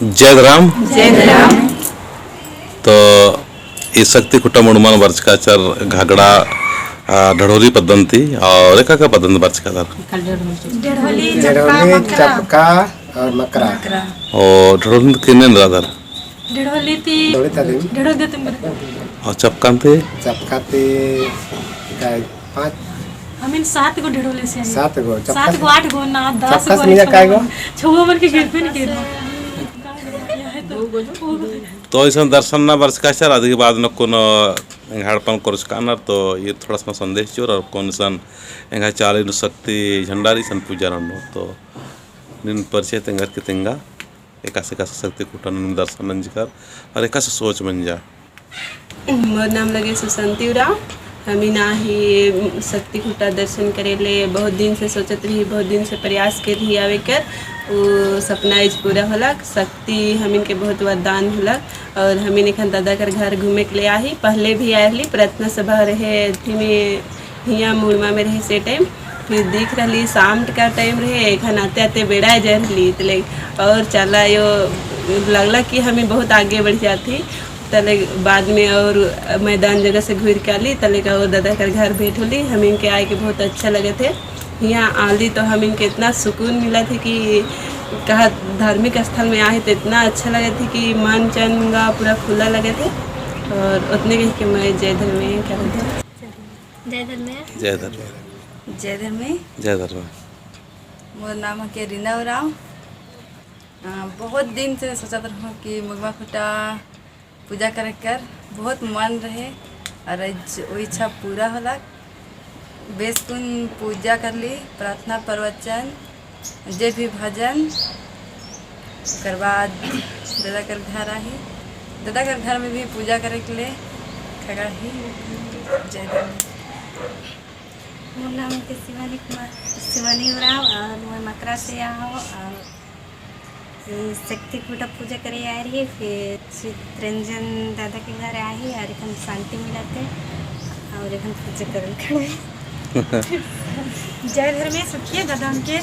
जय राम। जय राम। तो ये शक्ति कुटुंब मुड़मान वर्चकाचर घागड़ा ढड़ोली पद्धति और एक पद्धति वर्चकाचर ढड़ोली चपका और मकरा और ढड़ोली किन्ने रादर ढड़ोली ती ढड़ोली तुम और चपकांते काय 5 हमें 7 गो ढड़ोली से 7 गो 8 गो ना 10 चपका से काय गो 6 मन के गिरते नहीं गिरना तो ऐसा दर्शन ना वर्चकाचर आदि के बाद न कोनो घाड़पन कोर्स कानर तो ये थोड़ा सा संदेश चोर और कौन सन एंगा चाली नु शक्ति झंडारी सन पूजा रनो तो निन परिचय तेंगर के तेंगा एकासे का शक्ति कुटन दर्शन नंजकर और एकासे सोच बन जा मोर नाम लगे सुशांति उराव हमी ना ही शक्ति खुटा दर्शन करे ले बहुत दिन से सोचत रही बहुत दिन से प्रयास कर रही आवे कर वो सपना इज पूरा होलक शक्ति हमिन के बहुत वरदान होलक और हमिन एखन दादा कर घर घूमे के लिए आई पहले भी आयली प्रार्थना सभा रहे थी में हिया मुड़मा में रहे से टाइम फिर दिख रही शाम का टाइम रहे एखन आते आते बेड़ा जा रही तले और चला यो लगला कि हमें बहुत आगे बढ़ जाती तले बाद में और मैदान जगह से घूर के आली तले का और दादा कर घर भेंट होली हम इनके आए के बहुत अच्छा लगे थे यहाँ आली तो हम इनके इतना सुकून मिला था कि कहा धार्मिक स्थल में आए तो इतना अच्छा लगे थे कि मन चंगा पूरा खुला लगे थे और उतने कह के मैं जय धर्म में क्या बोलते हैं जय धर्म में जय धर्म जय धर्म में जय धर्म मोर नाम है रीना उराव बहुत दिन से सोचा था कि मुगमा खुटा पूजा करे कर बहुत मन रहे और वो इच्छा पूरा होला बेसकुन पूजा कर ली प्रार्थना प्रवचन जे भी भजन कर बाद दादा कर घर आई दादा कर घर में भी पूजा करे के लिए खड़ा ही जय धर्म मोर नाम के शिवानी उराव और मैं मकरा से आओ और शक्ति कुटा पूजा करे आ रही फिर चित्रंजन दादा के घर आई और एक शांति मिलाते और एक पूजा कर खड़े जय धर्म में सखिए दादा के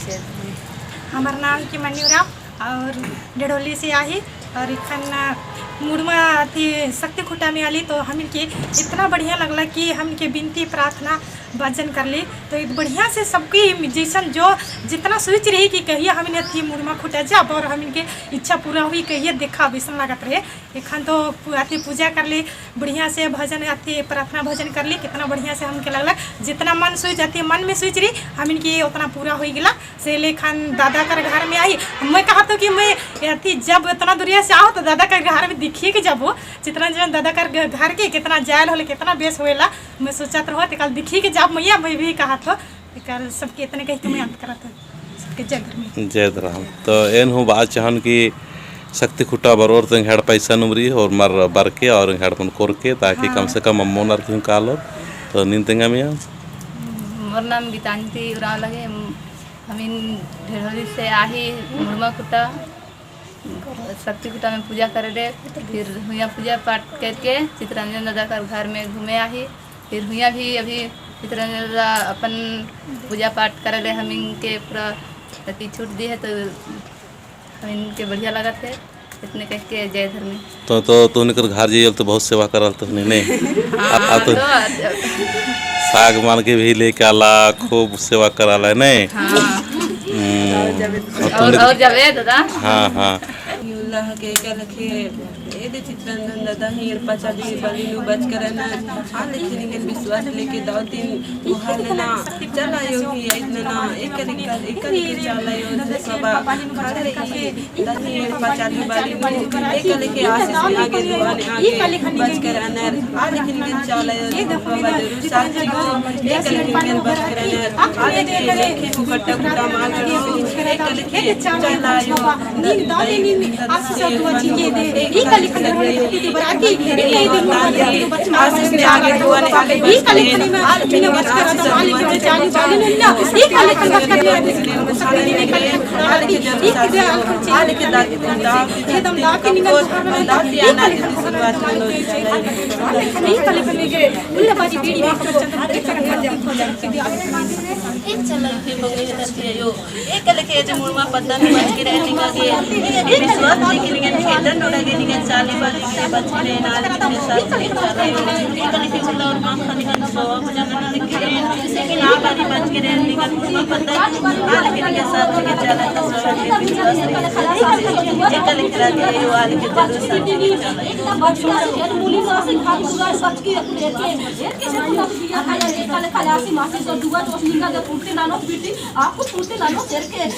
हमार नाम के मनी उराव और ढड़ोली से आई और इखन मुड़मा थी शक्ति खुटा में आली तो हम के इतना बढ़िया लगला कि हम के विनती प्रार्थना भजन कर ली तो बढ़िया से सबकी जैसन जो जितना सोच रही कि कहिए हमने थी मुड़मा खुटा जब और हम इनके इच्छा पूरा हुई कहिए देखा वैसन लागत रहे एखन तो अति पूजा कर ली बढ़िया से भजन अति प्रार्थना भजन कर ली कितना बढ़िया से हमके लगला जितना मन सोच अति मन में सोच रही हम इनके उतना पूरा हो गया से लेखन दादा कर घर में आई मैं कहा तो कि मैं अति जब इतना दूरिया से आओ तो दादा कर घर में दिखिए कि जब वो जितना दादा कर घर के कितना जायल हो कितना बेस होएला मैं सोचत रहो तो कल दिखी कि जब मैया मैं भी कहा तो कल सबके इतने कही तो मैं अंत करा था सबके जय धर्म तो एन हूँ बात चाहन कि शक्ति खुटा बरोर तो हेड पैसा नुमरी और मर बर के और हेड पन कोर के ताकि कम से कम अम्मो नर क्यों कालो तो नीन तेंगा मिया मोर नाम गीतांजलि उराव लगे हम इन ढेरोली से आही मुड़मा खुटा शक्ति खुटा में पूजा करे रहे फिर हुआ पूजा पाठ करके चित्रंजन दादा का घर में घूमे आही फिर हुआ भी अभी चित्रंजन दादा अपन पूजा पाठ करे रहे हम इनके पूरा अति छूट दी है तो हम इनके बढ़िया लगा थे इतने कह के जय धर्म तो निकर घर जाइए तो बहुत सेवा करल तो नहीं तो साग मान के भी लेके आला खूब सेवा कराला नहीं और जावे दादा हाँ हाँ के क्या लखे ए दे चित्रंजन दादा ही पचा भी बली नु बच करना हां लेकिन इनके विश्वास लेके दो दिन गुहार लेना चला यो ही इतना ना एक के चला यो सब खड़े रही दही पचा भी बली नु एक लेके आशीष में आगे दुआने आगे बच करना हां लेकिन इनके चला यो बाबा जरूर साथ को एक लेके बच करना आगे के लेके मुकट्टा कुटा मार कर एक लेके चला यो छानन नगरे आले के जब सास आले के दादी दाव की कपोर दाती आना की शुरुआत होनो नहीं कले कले के उल्ला बाजी बीड़ी में चंदन एक तरह का जब हो जाए एक चलन के बगले करते यो एक लखे जे मुर्मा पद्दन बच के रहने का के विश्वास के लिए खेलन उड़ा के निकल चाली बाली के बच के नाल के साथ के चला यो एक लखे चला और मां खाने का सवा हो जाना लिख के लेकिन आ बारी बच के रहने का मुर्मा पद्दन नाल के साथ के चला तो सवा के विश्वास एक लखे रहा यो आल के जरूर साथ के चला एकदम बात मूली से खा पूरा सच की कैसे पूरा दिया खाया खाया सी मासे तो दुआ तो निका के फूटते नानो बेटी आपको फूटते नानो शेर के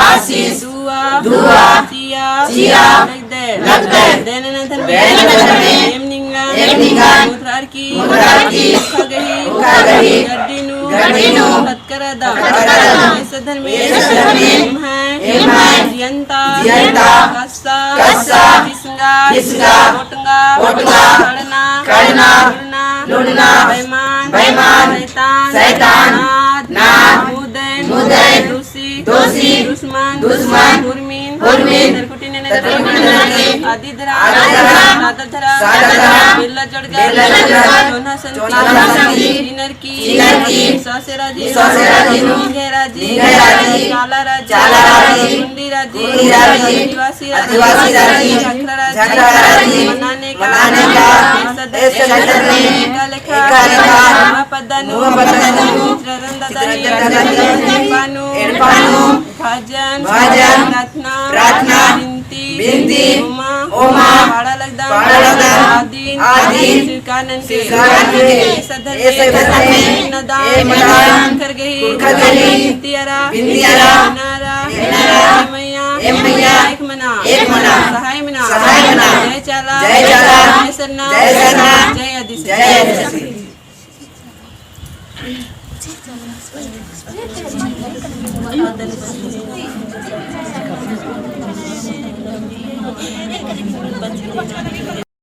आशीष दुआ चिया लग दे देननंतर एमनिंगा मुद्रार की खगही गड्डीनु तत्करदा सदर में एम है जियंता कस्सा बिस्गा पोटंगा लुड़ना बैमान शैतान नाद मुदैन दोषी दुश्मन हुरमीन आदिधरा बिल्ला चढ़गा चोना संगी इनर की सासेराजी निघेराजी चालाराजी कुंडीराजी आदिवासी राजी झखराराजी मनाने का सदर में लेखा पद्दनु पानु भाजन प्रार्थना बिनती ओमा पाड़ा लगदा आदि कानन के सदर में नदान कर गई तियारा नारा मैया एक मना सहाय मना जय चाला जय सरना जय आदिशक्ति Thank you.